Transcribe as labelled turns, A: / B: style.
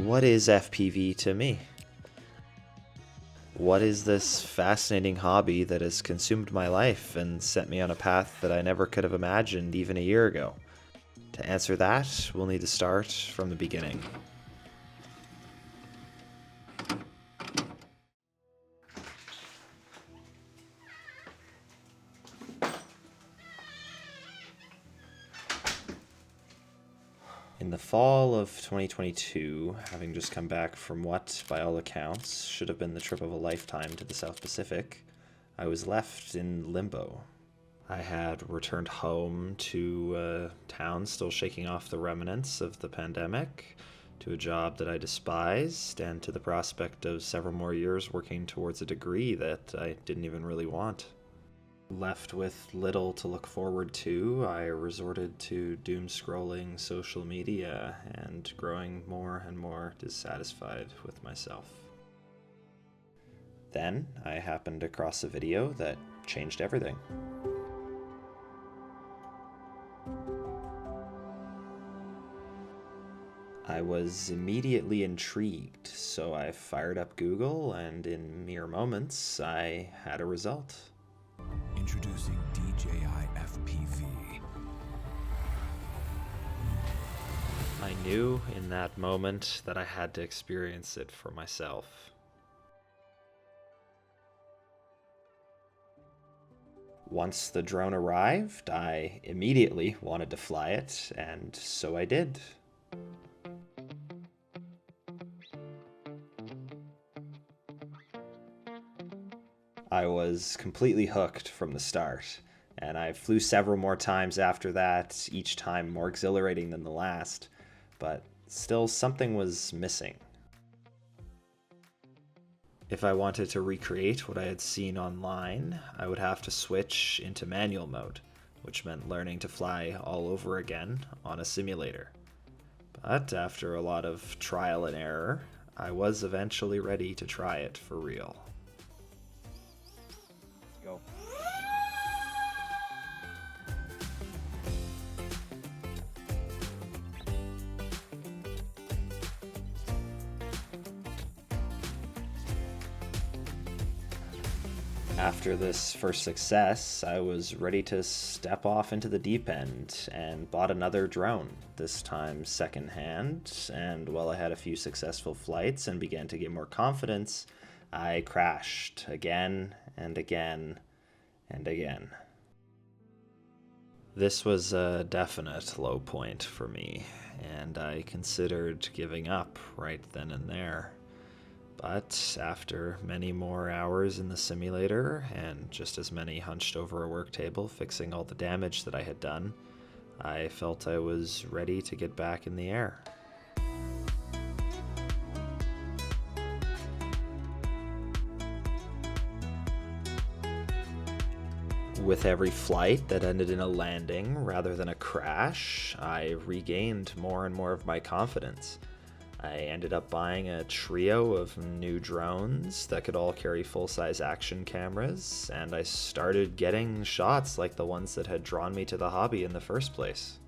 A: What is FPV to me? What is this fascinating hobby that has consumed my life and set me on a path that I never could have imagined even a year ago? To answer that, we'll need to start from the beginning. In the fall of 2022, having just come back from what, by all accounts, should have been the trip of a lifetime to the South Pacific, I was left in limbo. I had returned home to a town still shaking off the remnants of the pandemic, to a job that I despised, and to the prospect of several more years working towards a degree that I didn't even really want. Left with little to look forward to, I resorted to doom-scrolling social media and growing more and more dissatisfied with myself. Then I happened across a video that changed everything. I was immediately intrigued, so I fired up Google, and in mere moments, I had a result.
B: Introducing DJI FPV.
A: I knew in that moment that I had to experience it for myself. Once the drone arrived, I immediately wanted to fly it, and so I did. I was completely hooked from the start, and I flew several more times after that, each time more exhilarating than the last, but still something was missing. If I wanted to recreate what I had seen online, I would have to switch into manual mode, which meant learning to fly all over again on a simulator. But after a lot of trial and error, I was eventually ready to try it for real.
C: Go.
A: After this first success, I was ready to step off into the deep end and bought another drone, this time secondhand, and while I had a few successful flights and began to get more confidence, I crashed again and again and again. This was a definite low point for me, and I considered giving up right then and there. But after many more hours in the simulator, and just as many hunched over a work table fixing all the damage that I had done, I felt I was ready to get back in the air. With every flight that ended in a landing rather than a crash, I regained more and more of my confidence. I ended up buying a trio of new drones that could all carry full-size action cameras, and I started getting shots like the ones that had drawn me to the hobby in the first place.